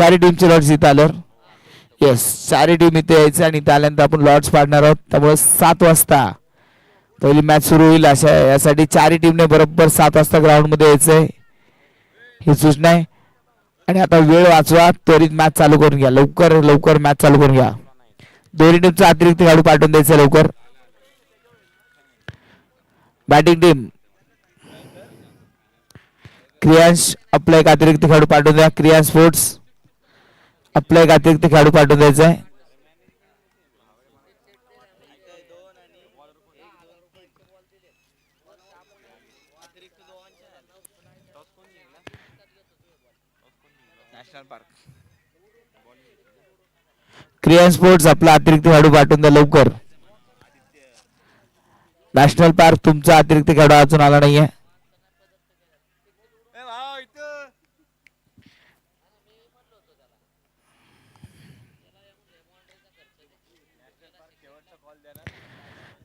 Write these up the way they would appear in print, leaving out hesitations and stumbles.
चारही टीमचे लॉर्ड्स इथं आल्यावर येस चारही टीम इथे यायचं आणि त्यानंतर आपण लॉर्ड्स पाडणार आहोत. त्यामुळे 7 वाजता पहिली मॅच सुरू होईल. अशा यासाठी चारही टीमने बरोबर 7 वाजता ग्राउंडमध्ये यायचंय ही सूचना आहे. आणि आता वेळ वाचवा त्वरित मॅच चालू करून घ्या. लवकर लवकर मॅच चालू करून घ्या. दोन्ही टीमचा अतिरिक्त खेळाडू पाठवून द्यायचा लवकर. बॅटिंग टीम क्रियांश आपला एक अतिरिक्त खेळाडू पाठवून द्या. क्रियांश स्पोर्ट्स आपला एक अतिरिक्त खेळाडू पाठवून द्यायचा आहे. क्रियांश स्पोर्ट्स आपला अतिरिक्त खेळाडू पाठवून द्या लवकर. नॅशनल पार्क तुमचा अतिरिक्त खेळाडू अजून आला नाहीये.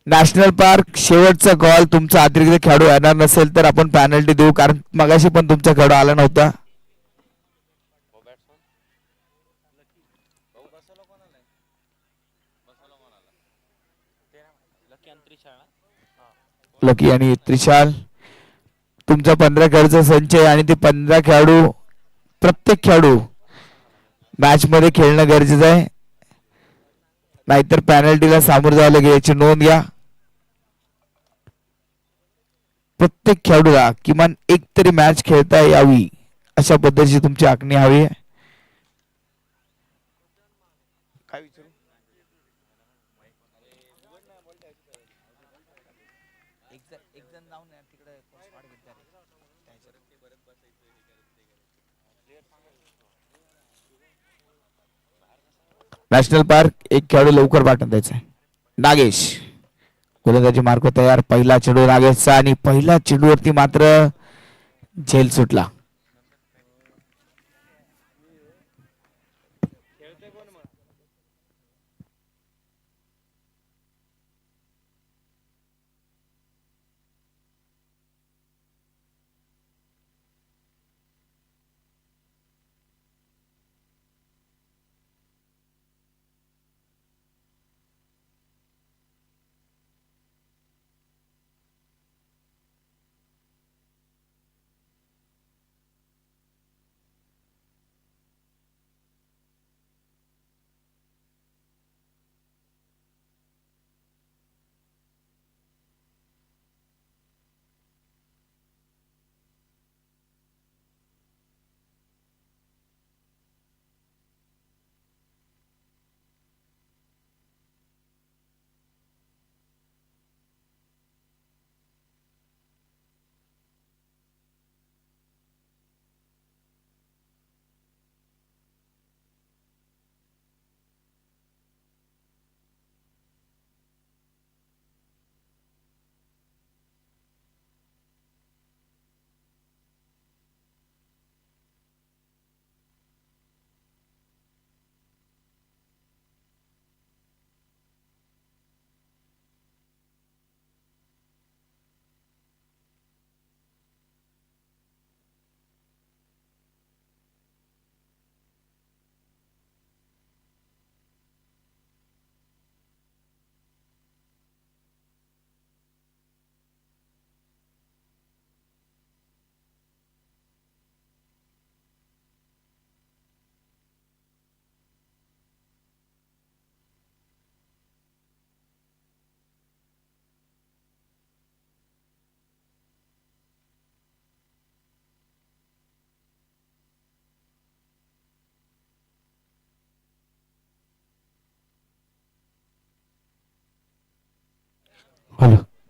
नॅशनल पार्क शेवटचा कॉल. तुमचा अतिरिक्त खेळाडू येणार नसेल तर आपण पॅनल्टी देऊ, कारण मगाशी पण तुमचा खेळाडू आला नव्हता. लकी आणि त्रिशाल तुमचा 15 खेळाडूचा संच आहे आणि ते 15 खेळाडू प्रत्येक खेळाडू मॅच मध्ये खेळणं गरजेचं आहे, नाहीतर पॅनल्टीला सामोरं जावं लागेल. याची नोंद घ्या. प्रत्येक खेळाडूला किमान एक तरी मॅच खेळता यावी अशा पद्धतीची तुमची आखणी हवी आहे. नॅशनल पार्क एक खेळाडू लवकर पाठवून द्यायचा आहे. नागेश गोलंदाजी मार्क तयार. पहिला चेंडू नागेशचा आणि पहिल्या चेंडूवरती मात्र झेल सुटला.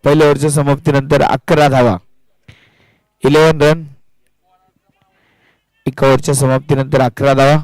पहिल्या ओव्हरच्या समाप्तीनंतर 11 धावा, 11 रन. एका ओव्हरच्या समाप्तीनंतर 11 धावा.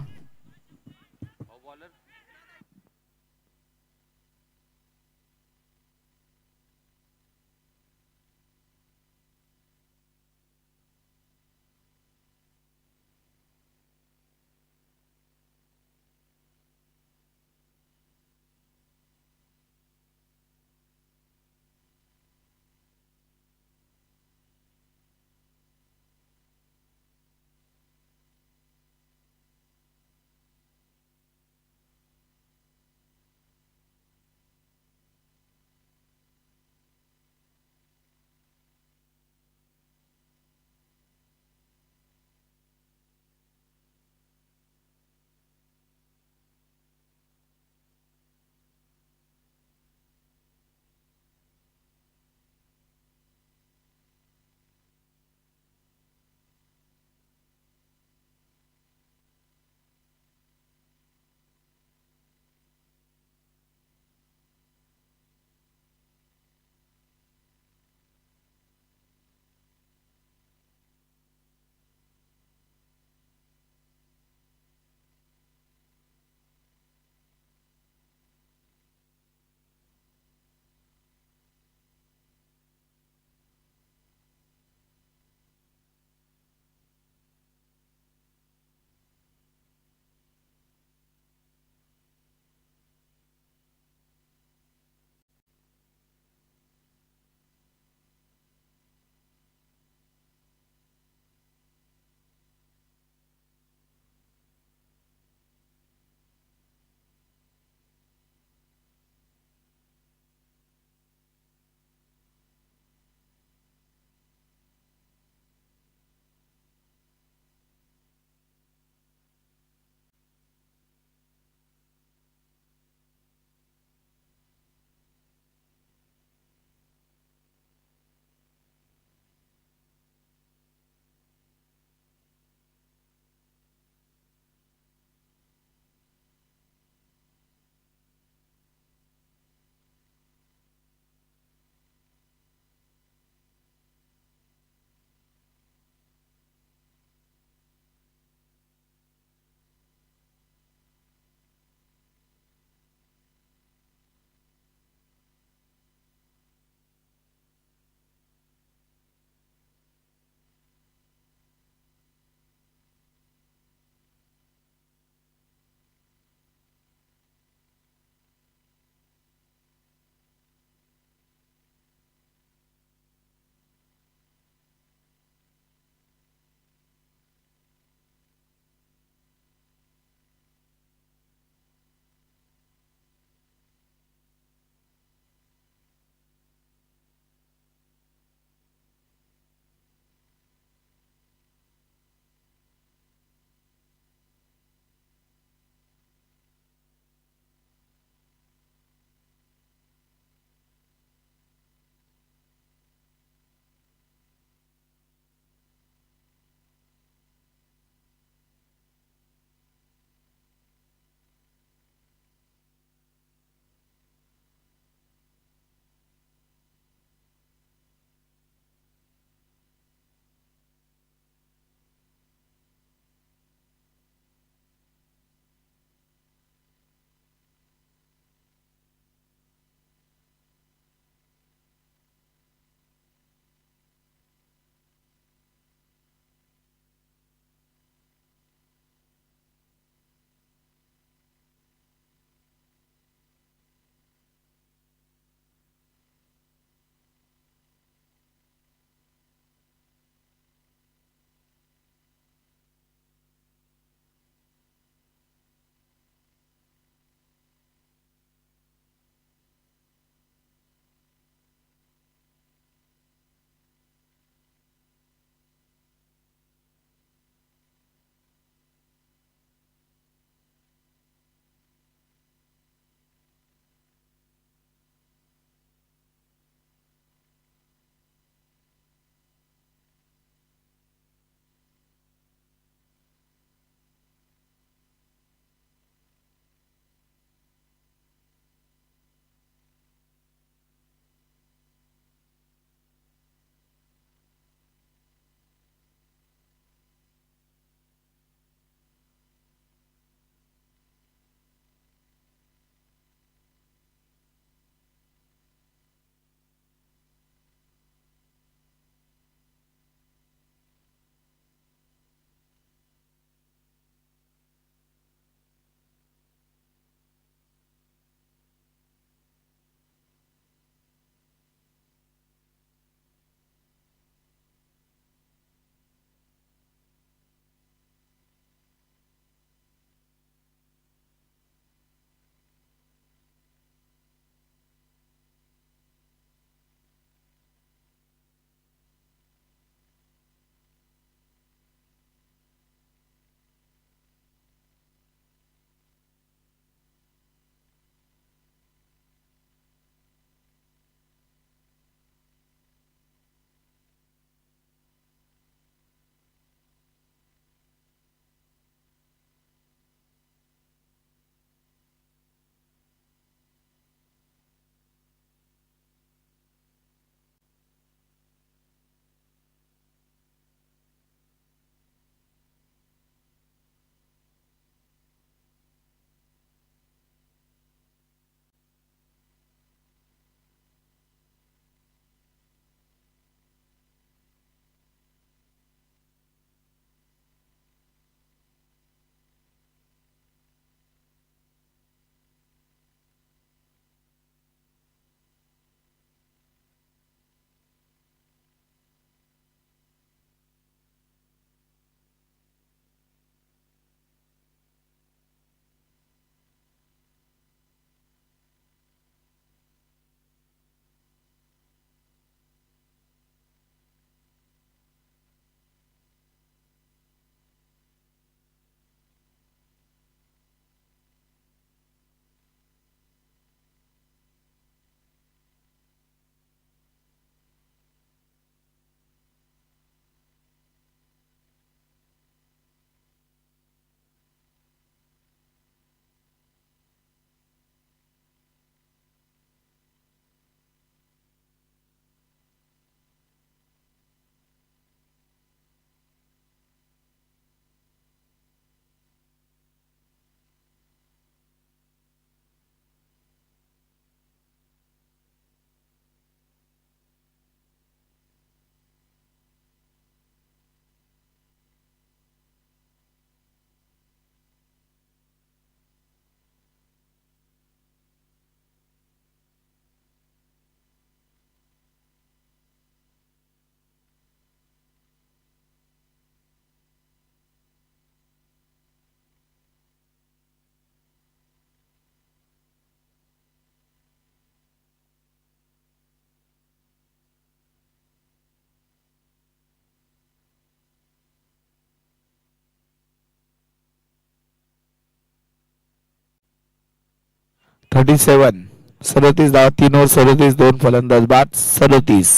37. 37 धावा, 3 ओव्हर 37, 2 फलंदाज बाद. 37.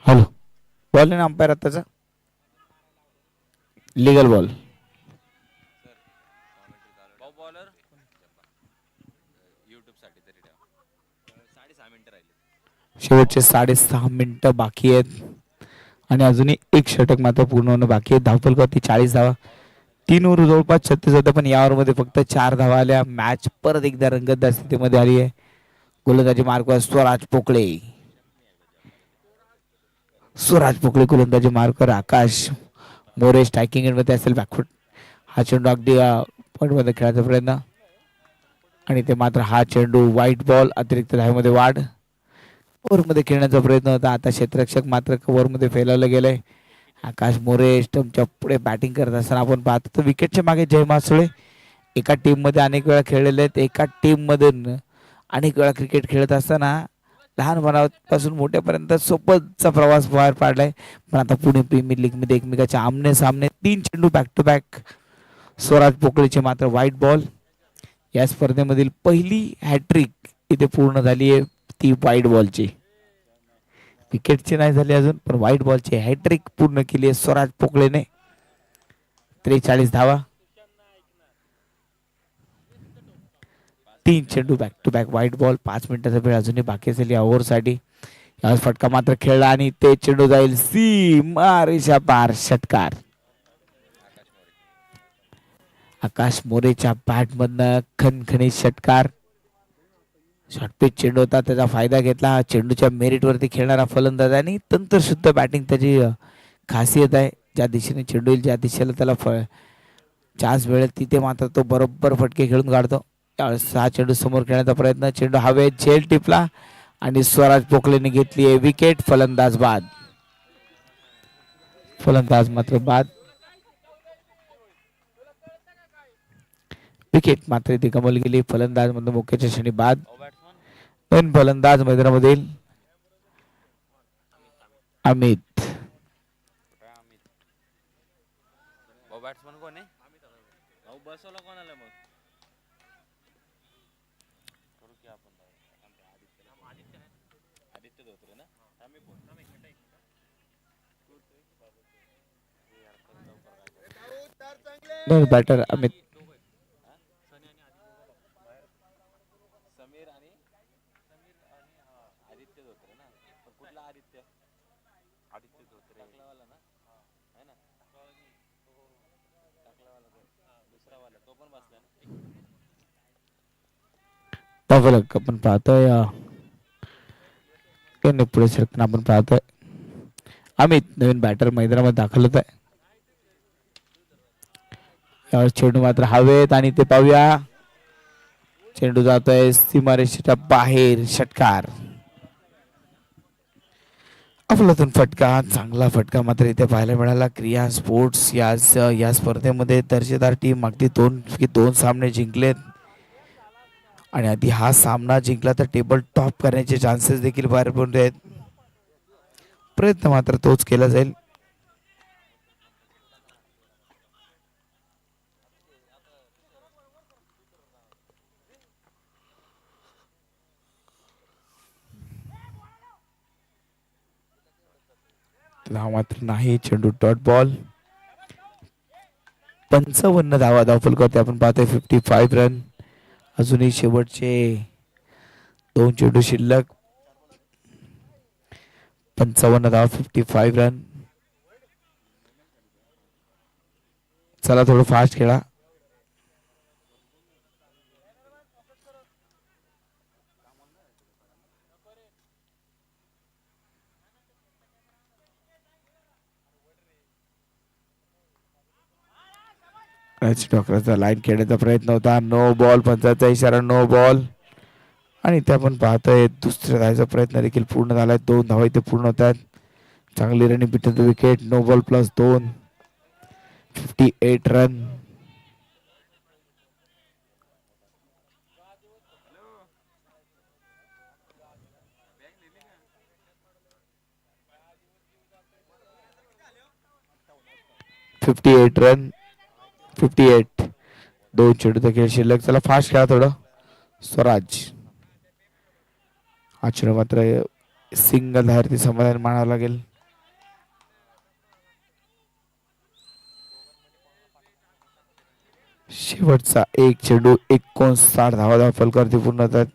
हॅलो, बॉल आहे ना अंपायर आताचा, लिगल बॉल. शेवटचे 6.5 मिनिटं बाकी आहेत आणि अजूनही एक षटक मात्र पूर्ण होणं बाकी आहे. धावफलकावरती 40 धावा, 3 ओव्हर जवळपास 36 होत्या, पण या ओव्हरमध्ये फक्त 4 धावा आल्या. मॅच परत एकदा रंगतदार स्थितीमध्ये आली आहे. गोलंदाजी मार्कवर स्वराज पोकळे, स्वराज पोकळे गोलंदाजी मार्कवर. आकाश मोरे स्ट्रायकिंग एंडमध्ये असेल, बॅकफुट हा चेंडू अगदी पॉईंटमध्ये खेळायचा प्रयत्न आणि ते मात्र हा चेंडू व्हाईट बॉल अतिरिक्त धावेमध्ये वाढ. ओव्हरमध्ये खेळण्याचा प्रयत्न होता. आता क्षेत्ररक्षक मात्र कव्हरमध्ये फैलावलं गेलंय. आकाश मोरे स्टंपच्या पुढे बॅटिंग करत असताना आपण पाहतो तर विकेटच्या मागे जय मासुळे एका टीम मध्ये अनेक वेळा खेळलेले आहेत. एका टीम मध्ये अनेक वेळा क्रिकेट खेळत असताना लहानपणापासून मोठ्यापर्यंत सोबतचा प्रवास बाहेर पाडलाय. पण आता पुणे प्रीमियर लीग मध्ये एकमेकाच्या आमने सामने 3 चेंडू बॅक टू बॅक. स्वराज पोकळेचे मात्र व्हाईट बॉल. या स्पर्धेमधील पहिली हॅट्रिक इथे पूर्ण झाली आहे ती व्हाईट बॉलची. विकेटची नाही झाली अजून पण व्हाईट बॉलची हॅट्रिक पूर्ण केली आहे स्वराज पोकळेने. 43 धावा. 3 चेंडू back to back wide ball. 5 मिनिटाचा वेळ अजूनही बाकी असेल या ओव्हरसाठी. यावेळेस फटका मात्र खेळला आणि ते चेंडू जाईल सीमारेषा पार. षटकार. आकाश मोरेच्या बॅट मधनं खणखणीत षटकार. शॉर्टपिच चेंडू होता त्याचा फायदा घेतला. चेंडूच्या मेरिट वरती खेळणारा फलंदाज आणि तंत्रशुद्ध बॅटिंग त्याची खासियत आहे. ज्या दिशेने चेंडू येईल ज्या दिशेला त्याला चान्स मिळेल तिथे मात्र तो बरोबर फटके खेळून काढतो. त्यावेळेस 6 चेंडू समोर खेळण्याचा प्रयत्न. चेंडू हवेत झेल टिपला आणि स्वराज पोकलेने घेतली आहे विकेट. फलंदाज बाद. फलंदाज मात्र बाद. विकेट मात्र इथे गमावली गेली. फलंदाज मधून मुख्यच्या क्षणी बाद. पण फलंदाज मैदानामधील अमित. बॅटर अमित. आपण पाहतोय पुढे सरकताना आपण पाहतोय अमित नवीन बॅटर मैदानामध्ये दाखल होत आहे. यावेळेस चेंडू मात्र हवेत आणि ते पाहूया चेंडू जातोय सीमारेषेच्या बाहेर. षटकार. अफलातून फटका. चांगला फटका मात्र इथे पाहायला मिळाला. क्रिया स्पोर्ट्स या स्पर्धेमध्ये दर्जेदार टीम अगदी दोन सामने जिंकलेत आणि आधी हा सामना जिंकला तर टेबल टॉप करण्याचे चान्सेस देखील बाहेर पडले आहेत. प्रयत्न मात्र तोच केला जाईल. मात्र नाही. चेंडू डॉट बॉल. 55 धावा धावफल करते आपण पाहतोय. 55 रन. अजूनही शेवटचे 2 चेंडू शिल्लक. 55 धावा 55 रन. चला थोडं फास्ट खेळा. डॉक्टरचा लाईन खेळण्याचा प्रयत्न होता. No ball. पंचाचा इशारा नो बॉल. आणि ते आपण पाहतोय दुसऱ्या धावाचा प्रयत्न देखील पूर्ण झालाय. 2 धावा इथे पूर्ण होतात. चांगली running between the wicket. No ball plus 2. 58 run. Run. 58. 2 चेंडूचा खेळ शिल्लक. चला फास्ट खेळा थोडं. स्वराज हा चेंडू मात्र सिंगल धावती समाधान मानावं लागेल. शेवटचा एक चेंडू 59 धावा धावफल करते पूर्ण होतात.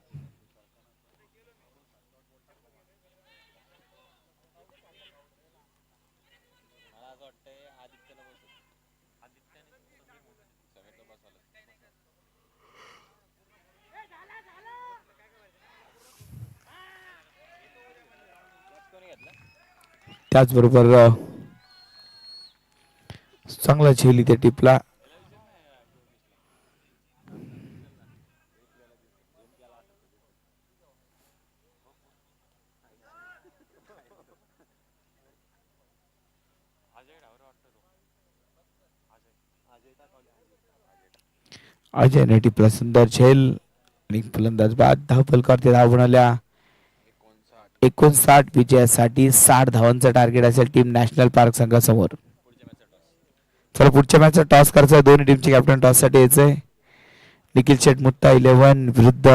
त्याचबरोबर चांगला झेल इथे टिपला. अजय नेटी प्लस सुंदर झेल आणि फलंदाज बाद धाव फलकावरती धाव बनवल्या 59 विजयासाठी 60 धावांचं टार्गेट असेल टीम नॅशनल पार्क संघासमोर. चला पुढच्या मॅचचा टॉस करायचा दोन्ही टीमचे कॅप्टन टॉस साठी यायचंय. निखिल शेठ मुत्ता 11 विरुद्ध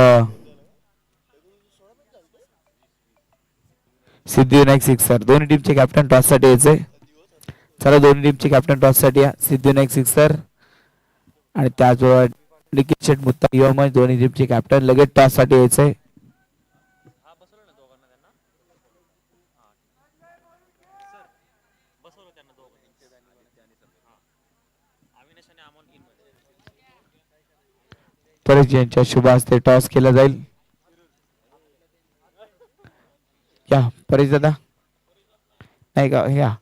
सिद्धिविनायक सिक्सर. दोन्ही टीमचे कॅप्टन टॉस साठी यायचंय. चला दोन्ही टीमचे कॅप्टन टॉस साठी या. सिद्धिविनायक सिक्सर आणि त्याचबरोबर निखिल शेठ मुत्ता युवा दोन्ही टीमचे कॅप्टन लगेच टॉस साठी यायचंय. परेश यांच्या शुभ हस्ते टॉस केला जाईल. या परेश दादा नाही का या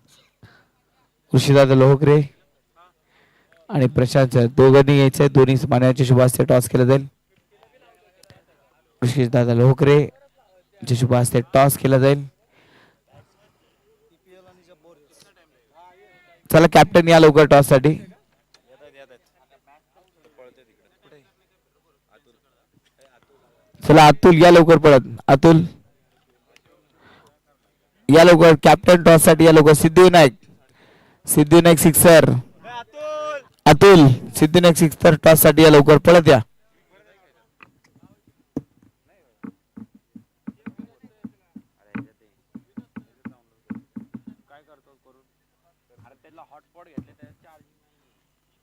ऋषीदादा लोहकरे आणि प्रशांत दोघांनी यायचे. दोन्ही मान्याच्या शुभ हस्ते टॉस केला जाईल. ऋषीदादा लोहकरे यांच्या शुभ हस्ते टॉस केला जाईल. चला कॅप्टन या लवकर टॉस साठी. चला अतुल या लवकर पडत. अतुल या लवकर कॅप्टन टॉस साठी या लवकर. Siddhivinayak sixer Atul Siddhivinayak sixer toss साठी या लवकर पळत या.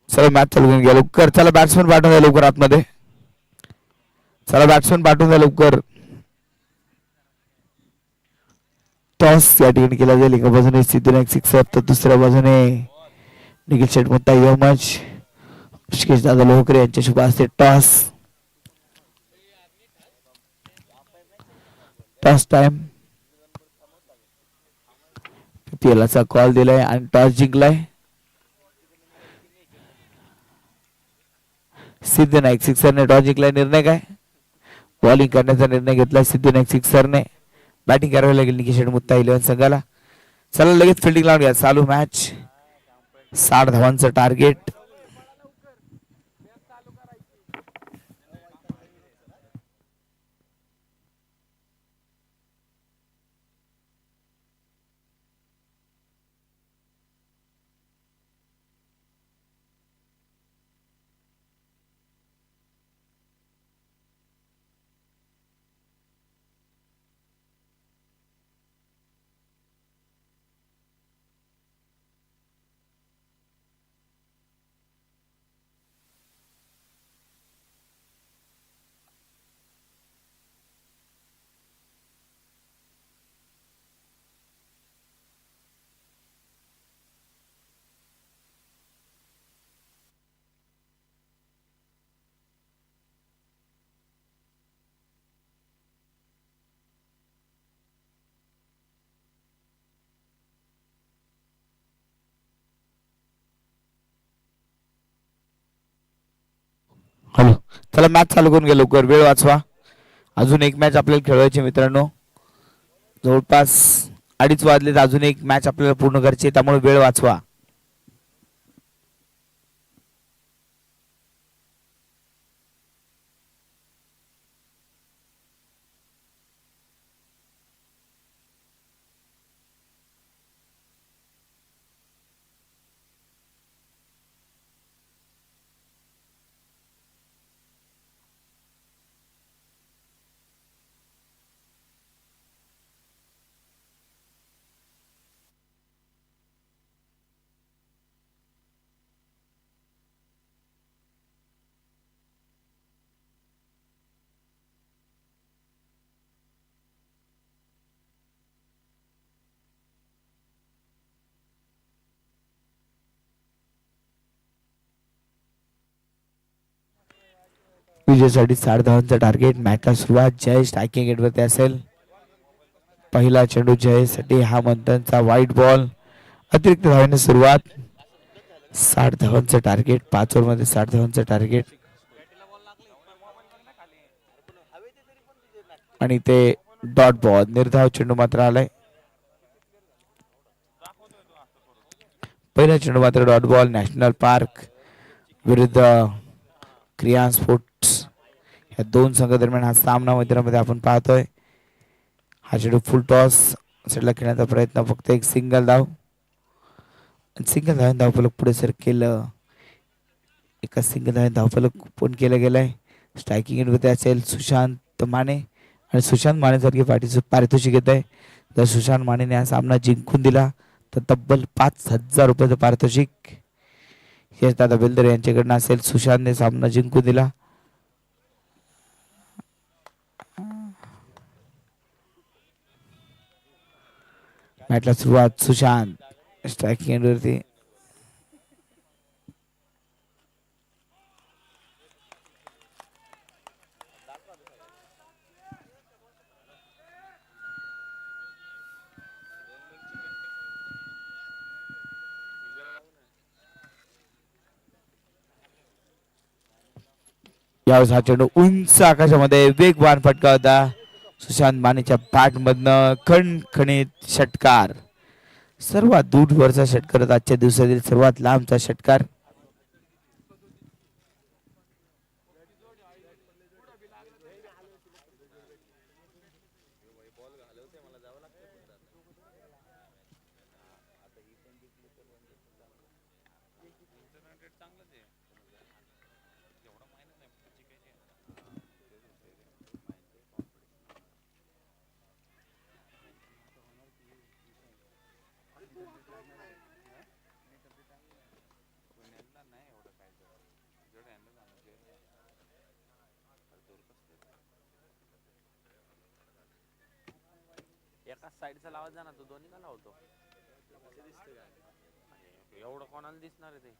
चला मॅच चालू घ्या लवकर. चला बॅट्समन पाठवून द्या लवकर आतमध्ये. चला बॅट्समन पाठवून द्या लवकर. टॉस या ठिकाणी केला जाईल. एका बाजूने सिद्धिविनायक सिक्सर तर दुसऱ्या बाजूने निखिल शेठ मुत्ता यमच ऋषिकेश दादा लोहकरे यांच्या शुभ हस्ते टॉस. Toss time. पीपीएल चा कॉल दिलाय आणि टॉस जिंकलाय. सिद्धिविनायक सिक्सरने टॉस जिंकलाय. निर्णय काय? बॉलिंग करण्याचा निर्णय घेतला सिद्धिविनायक सिक्सरने. बॅटिंग करावी लागेल निखिल शेठ मुत्ता 11 संघाला. चला लगेच फिल्डिंग लावून घ्या. चालू मॅच 60 धावांचं टार्गेट. हॅलो चला मॅच चालू करून घ्या लवकर. वेळ वाचवा. अजून एक मॅच आपल्याला खेळवायची मित्रांनो. जवळपास 2:30 वाजले. अजून एक मॅच आपल्याला पूर्ण करायची त्यामुळे वेळ वाचवा. विजयासाठी 60 धावांचा टार्गेट. मॅचला सुरुवात जय स्ट्रायकिंग एंडवरती असेल. पहिला चेंडू जयसाठी हा मंथनचा व्हाईट बॉल. अतिरिक्त धावांनी सुरुवात. 60 धावांचं टार्गेट. 5 ओव्हर मध्ये 60 धावांचं टार्गेट आणि ते डॉट बॉल. निर्धाव चेंडू मात्र आलाय. पहिला चेंडू मात्र डॉट बॉल. नॅशनल पार्क विरुद्ध क्रियान स्पोर्ट्स या दोन संघादरम्यान हा सामना मैदानामध्ये आपण पाहतोय. हा चेंडू फुल टॉस सेटला खेळण्याचा प्रयत्न, फक्त एक सिंगल धाव. सिंगल धाव धावफलक पुढे सर केलं. एका सिंगल धाव धावफलक पण केलं गेलंय. स्ट्रायकिंग एंडवरती असेल सुशांत माने आणि सुशांत माने सारखी पारितोषिक येत आहे. जर सुशांत मानेने हा सामना जिंकून दिला तर तब्बल 5,000 रुपयाचं पारितोषिक यशदादा बेलदर यांच्याकडनं असेल. सुशांतने सामना जिंकून दिला. मॅचला सुरुवात सुशांत स्ट्रायकिंग एंडवरती. यावेळेस हा चेंडू उंच आकाशामध्ये वेगवान फटका होता. सुशांत मानेच्या बॅट मधनं खणखणीत षटकार. सर्वात दूरवरचा षटकार, आजच्या दिवसातील सर्वात लांबचा षटकार. एकाच साईडचा लावत जा ना, तो दोन्ही का लावतो? एवढं कोणाला दिसणार आहे ते?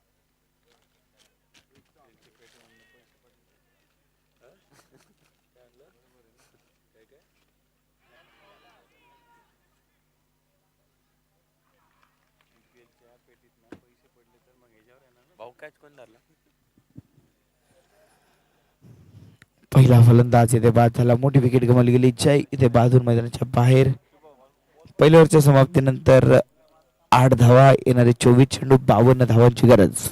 भाऊ कॅच कोण धरला? पहिला फलंदाज इथे बाद झाला. मोठी विकेट गमावली गेली. जय इथे बहादूर मैदानाच्या बाहेर. पहिल्या ओव्हरच्या समाप्तीनंतर 8 धावा, येणारे 24 चेंडू, 52 धावांची गरज.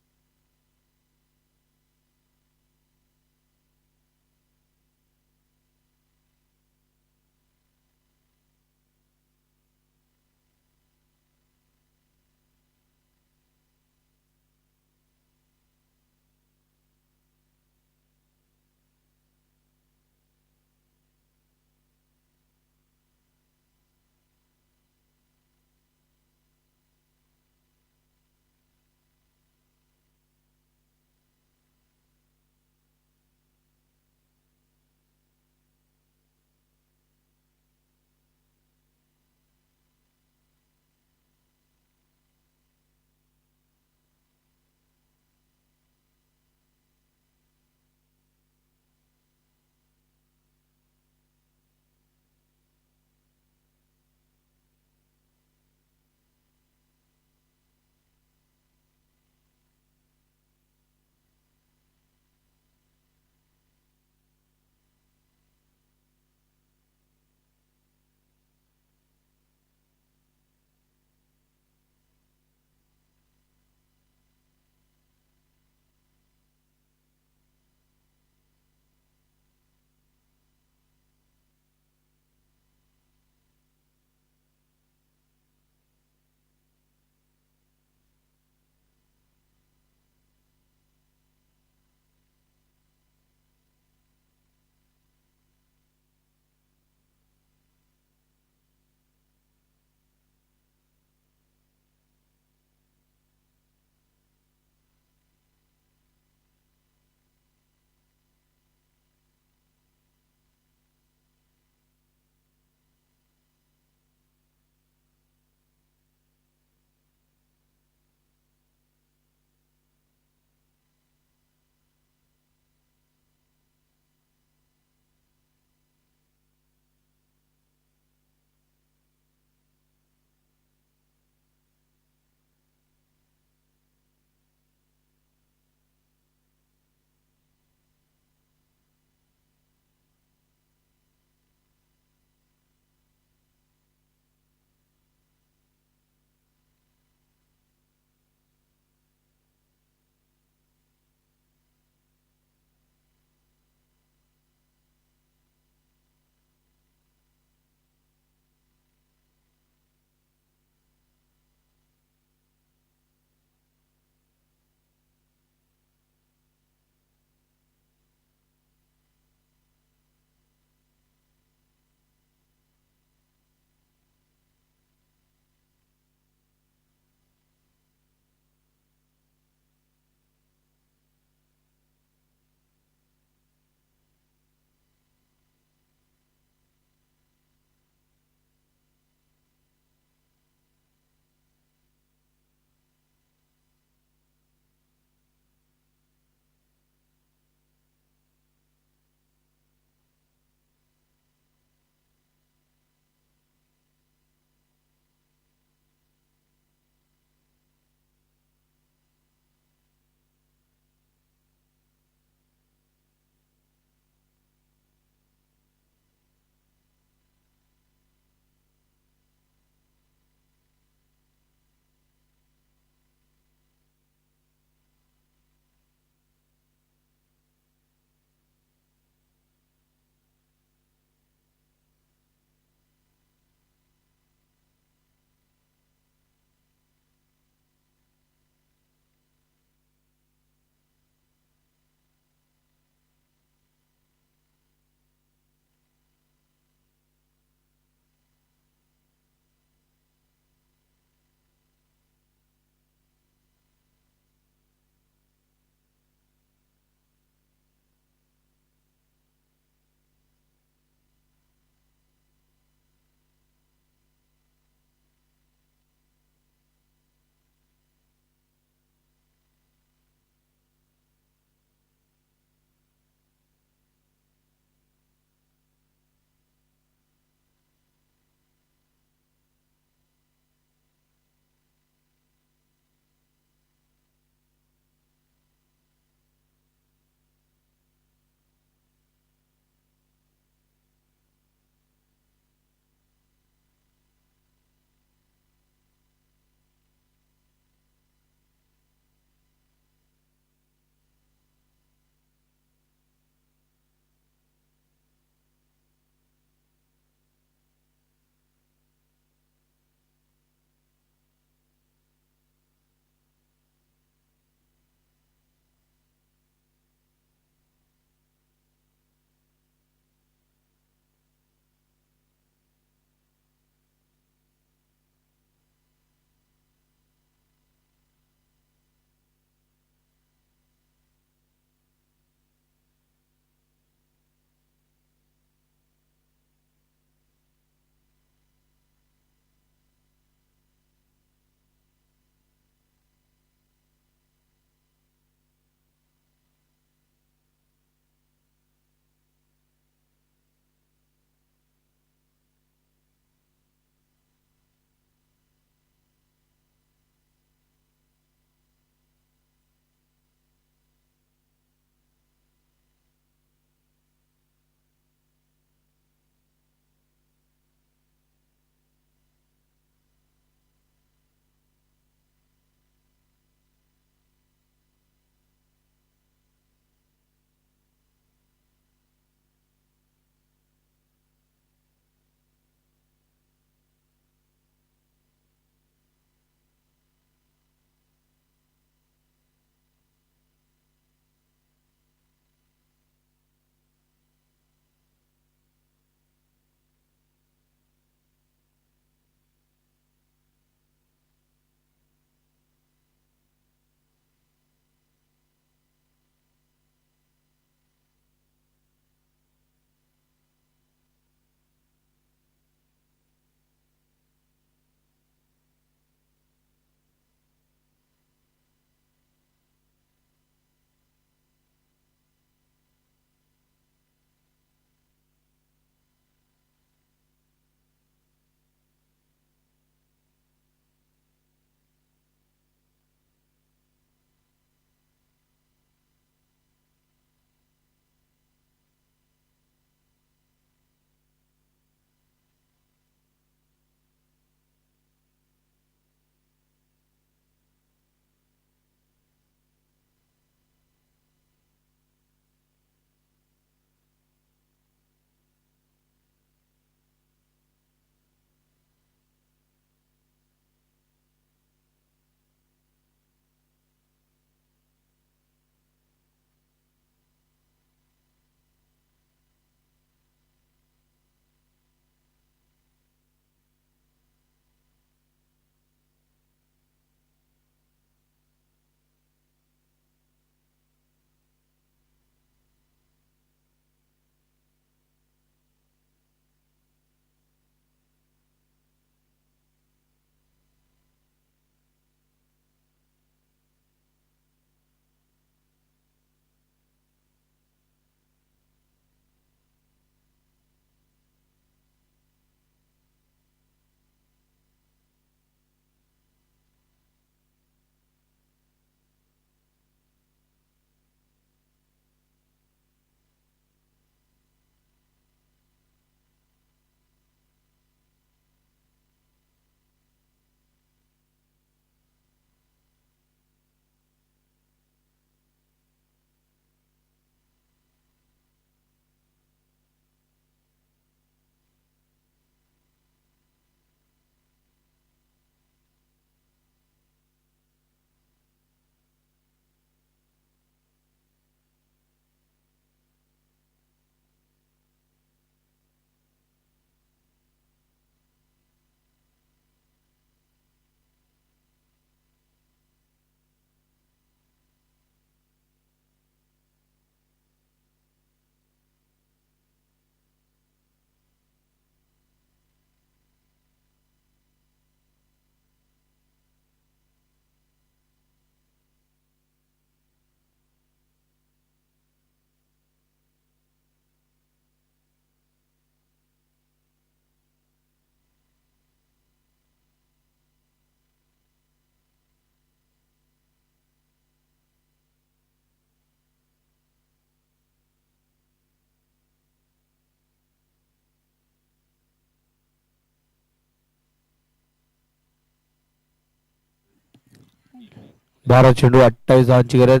12 चेंडू 28 धावांची गरज.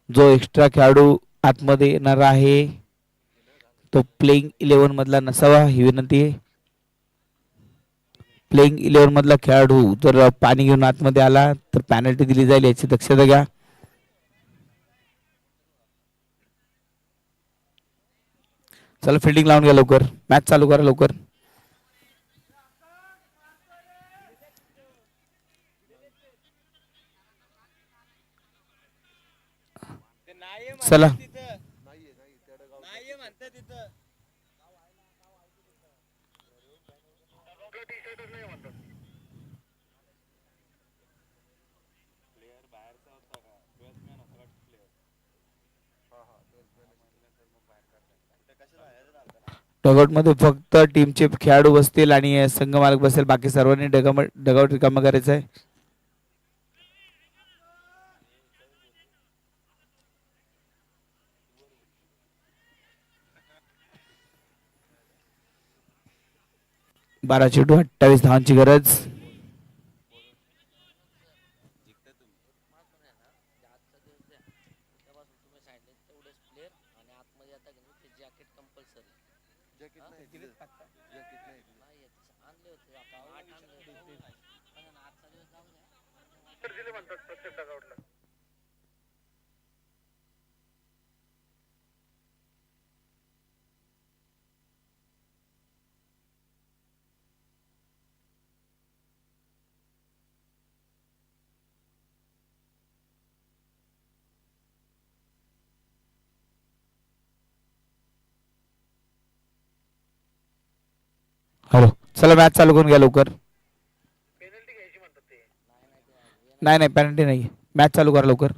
जो एक्स्ट्रा खेळाडू आतमध्ये येणार आहे तो प्लेइंग 11 मधला नसावा ही विनंती आहे. प्लेइंग 11 मधला खेळाडू जर पाणी घेऊन आतमध्ये आला तर पॅनल्टी दिली जाईल याची दक्षता घ्या. चला फिल्डिंग लावून घ्या लवकर. मॅच चालू करा लवकर. चला डगआउट मध्ये फक्त टीमचे खेळाडू बसतील आणि संघ मालक बसेल. बाकी सर्वांनी डगआउट रिकामा करायचं आहे. बारा चेंडू 28 धावांची गरज. हॅलो चला मॅच चालू करून घ्या लवकर. नाही नाही पेनल्टी नाही. मॅच चालू करा लवकर.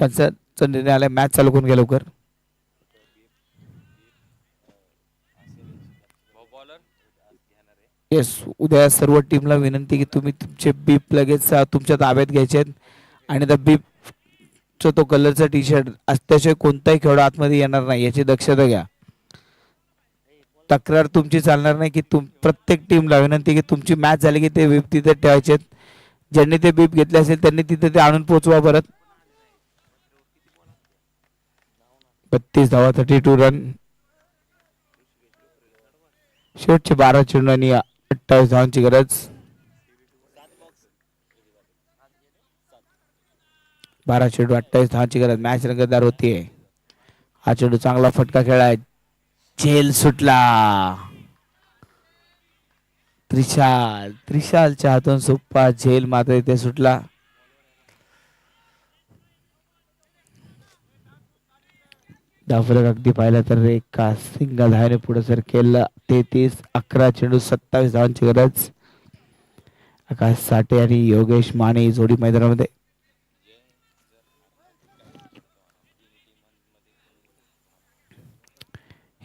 पंचायतचा निर्णय आलाय. मॅच चालू करून घ्या लवकर. बॉलर येस उद्या सर्व टीमला विनंती की तुम्ही तुमचे बीप लगेच तुमच्या ताब्यात घ्यायचे आहेत आणि त्या बीपचा तो कलरचा टी शर्ट असल्याशिवाय कोणताही खेळाडू आतमध्ये येणार नाही याची दक्षता घ्या. तक्रार तुमची चालणार नाही की प्रत्येक टीमला विनंती की तुमची मॅच झाली की ते बीप तिथे ठेवायचे आहेत. ज्यांनी ते बीप घेतले असेल त्यांनी तिथे ते आणून पोहोचवा परत. 32 धावा 32 रन. शेवटचे 12 चेंडू आणि 28 धावांची गरज. 12 चेंडू 28 धावांची गरज. मॅच रंगतदार होतीये. हा चेंडू चांगला फटका खेळाय. झेल सुटला. त्रिशालच्या हातून सोप्पा झेल मात्र इथे सुटला. धावफलक अगदी पाहिलं तर एका सिंगल धावेने पुढे सर केलं. 33-11 चेंडू 27 धावांची गरज. आकाश साठे आणि योगेश माने जोडी मैदानामध्ये.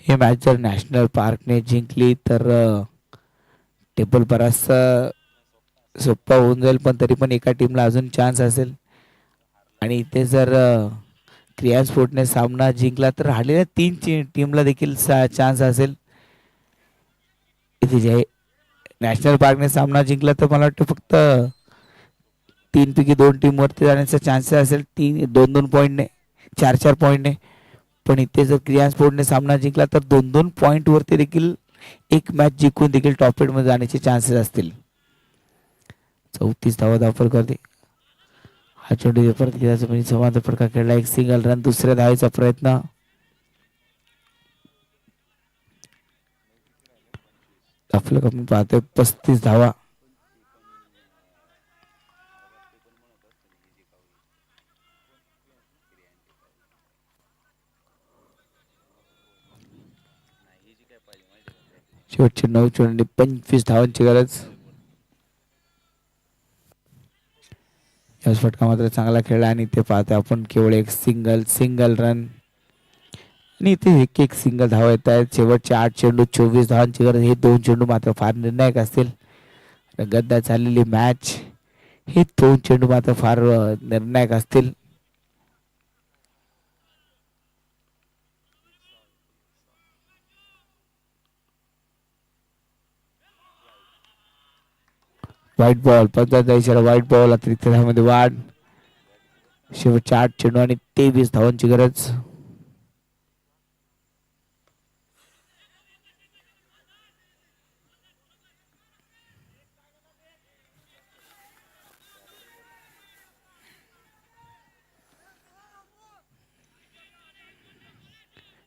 हे मॅच जर नॅशनल पार्कने जिंकली तर टेबल बराचसा सोप्पा होऊन जाईल पण तरी पण एका टीमला अजून चान्स असेल आणि इथे जर क्रिया स्पोर्टने सामना जिंकला तर राहिलेल्या 3 टीमला देखील चान्स असेल. इथे जे नॅशनल पार्कने सामना जिंकला तर मला वाटतं फक्त 3 पैकी 2 टीम वरती जाण्याचा चान्सेस असेल. 2-2 पॉईंटने 4-4 पॉईंटने. पण इथे जर क्रिया स्पोर्टने सामना जिंकला तर 2-2 पॉईंट वरती देखील एक मॅच जिंकून देखील टॉप 8 मध्ये जाण्याचे चान्सेस असतील. 34 धावा धावफल करते. हा चेंडू परत गेल्याचा म्हणजे संवाद फटका खेळला. एक सिंगल रन. दुसऱ्या धावेचा प्रयत्न. धावफलक आपण पाहतोय 35 धावा. शेवटचे 9 चेंडू 25 धावांची गरज. याच फटका मात्र चांगला खेळला आणि ते पाहतोय आपण केवळ एक सिंगल रन आणि इथे एक सिंगल धावा येत आहेत. शेवटचे 8 चेंडू 24 धावांची गरज. हे 2 चेंडू मात्र फार निर्णायक असतील. गद्दा झालेली मॅच. हे 2 चेंडू मात्र फार निर्णायक असतील. व्हाईट बॉल पंचांचा इशारा व्हाईट बॉल अतिरिक्त धावांमध्ये वाढ शेवटच्या 8 चेंडू आणि 23 धावांची गरज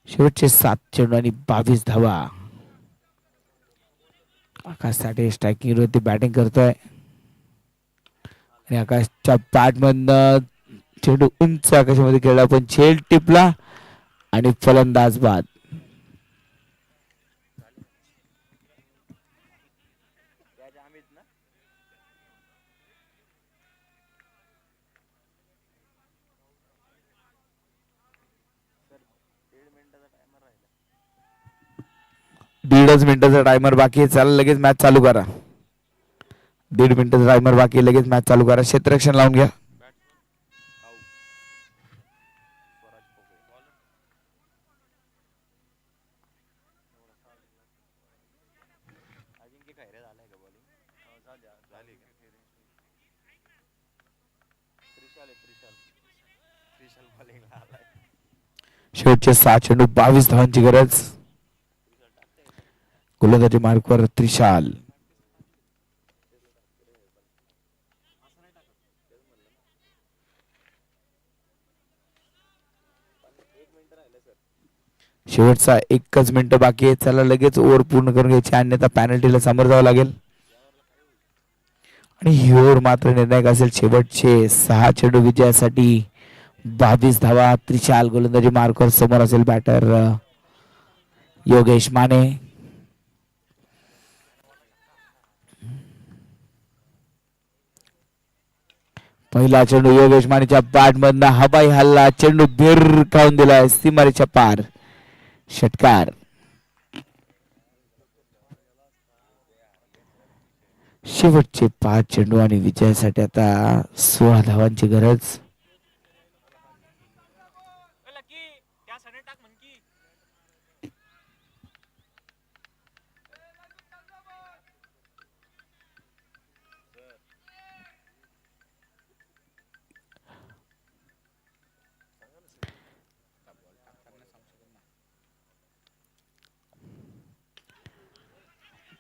शेवटचे 7 चेंडू आणि 22 धावा आकाश साठे स्ट्रायकिंग वरती बॅटिंग करतोय आणि आकाशच्या बॅट मधनं चेंडू उंच आकाशामध्ये खेळला पण झेल टिपला आणि फलंदाज बाद दीडच मिनिटाचा टायमर बाकी आहे चला लगेच मॅच चालू करा 1.5 मिनिटाचा टायमर बाकी आहे लगेच मॅच चालू करा क्षेत्ररक्षण लावून घ्या शेवटचे 6 चेंडू 22 धावांची गरज गोलंदाजी मार्कवर त्रिशाल शेवटचा 1च मिनिट बाकी आहे चला लगेच ओव्हर पूर्ण करून घ्यायची अन्यथा पॅनल्टीला सामोरं जावं लागेल आणि ही ओव्हर मात्र निर्णायक असेल शेवटचे 6 चेंडू विजयासाठी 22 धावा त्रिशाल गोलंदाजी मार्कवर समोर असेल बॅटर योगेश माने पहिला चेंडू योगेश मानेच्या बॅट मधनं हवाई हल्ला चेंडू भिरकावून दिलाय सीमारेच्या पार षटकार शेवटचे 5 चेंडू आणि विजयासाठी आता 16 धावांची गरज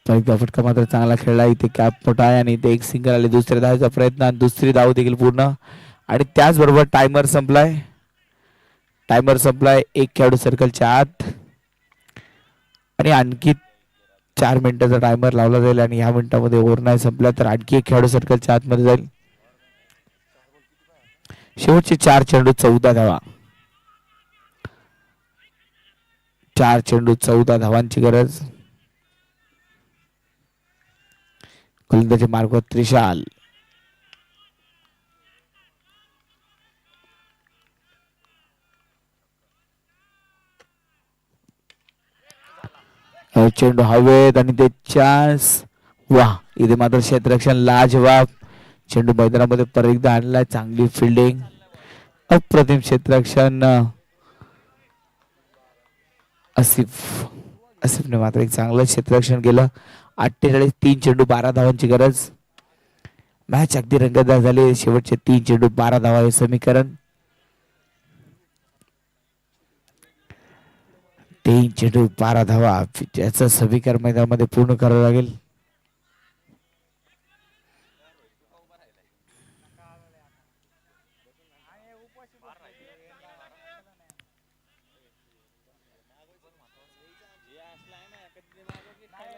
पहिला फटका मात्र चांगला खेळला इथे कॅप मोठा आहे आणि इथे एक सिंगल आले दुसऱ्या धावेचा प्रयत्न आणि दुसरी धाव देखील पूर्ण आणि त्याचबरोबर टायमर संपलाय एक खेळाडू सर्कलच्या आत आणि आणखी 4 मिनिटाचा टायमर लावला जाईल आणि ह्या मिनिटामध्ये ओव्हर नाही संपला तर आणखी एक खेळाडू सर्कलच्या आतमध्ये जाईल शेवटचे 4 चेंडू 14 धावा 4 चेंडू 14 धावांची गरज गोलंदाजी मार्कवर त्रिशाल चेंडू हवेत आणि ते चान्स वा इथे मात्र क्षेत्ररक्षण लाजवाब चेंडू मैदानामध्ये परत एकदा आणलाय चांगली फिल्डिंग अप्रतिम क्षेत्ररक्षण आसिफने मात्र एक चांगलं क्षेत्ररक्षण केलं 48 3 चेंडू 12 धावांची गरज मॅच अगदी रंगतदार झाली शेवटचे 3 चेंडू 12 धावा हे समीकरण 3 चेंडू 12 धावा याचं समीकरण मैदानामध्ये पूर्ण करावं लागेल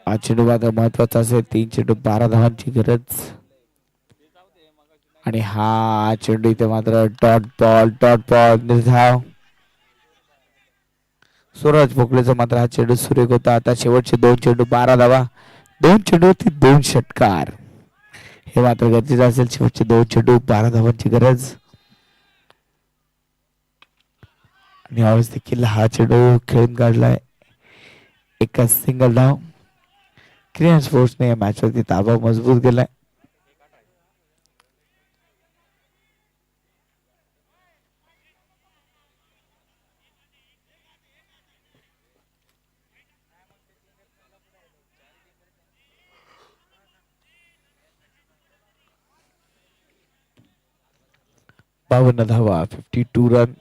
हा चेंडू मात्र महत्वाचा असेल 3 चेंडू 12 धावांची गरज आणि हा चेंडू इथे मात्र डॉट बॉल निर्धाव सूरज पोकळेचा मात्र हा चेंडू सुरेख होता आता शेवटचे 2 चेंडू 12 धावा 2 चेंडूवरती 2 षटकार हे मात्र गरजेचं असेल शेवटचे 2 चेंडू 12 धावांची गरज आणि यावेळेस देखील हा चेंडू खेळून काढलाय एका सिंगल धाव क्रिएन स्पोर्ट्सने या मॅच वरती ताबा मजबूत केलाय 52 धावा, 52 रन.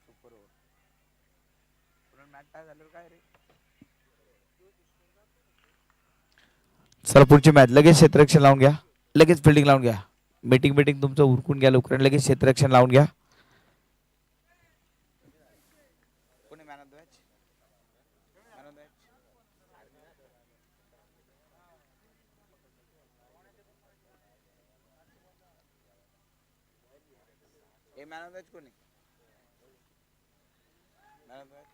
सुपर ओव्हर पूर्ण मॅच काय झालं काय रे चला पुढची मॅच. लगेच क्षेत्ररक्षण लावून घ्या, लगेच फिल्डिंग लावून घ्या. मीटिंग तुमचं उरकून घ्या लवकर, लगेच क्षेत्ररक्षण लावून घ्या. कोणी man of the match man of the match A man of the match कोणी मॅन ऑफ द मॅच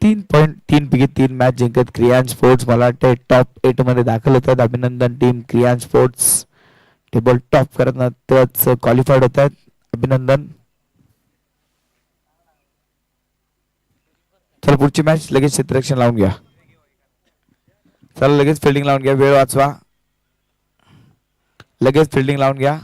3.3 पैकी 3 मॅच जिंकत क्रियान स्पोर्ट्स मला वाटते टॉप 8 मध्ये दाखल होतात. अभिनंदन टीम क्रियान स्पोर्ट्स. टेबल टॉप करत क्वालिफाईड होत आहेत. अभिनंदन. चला पुढची मॅच. लगेच क्षेत्ररक्षण लावून घ्या. चला लगेच फिल्डिंग लावून घ्या, वेळ वाचवा. लगेच फिल्डिंग लावून घ्या.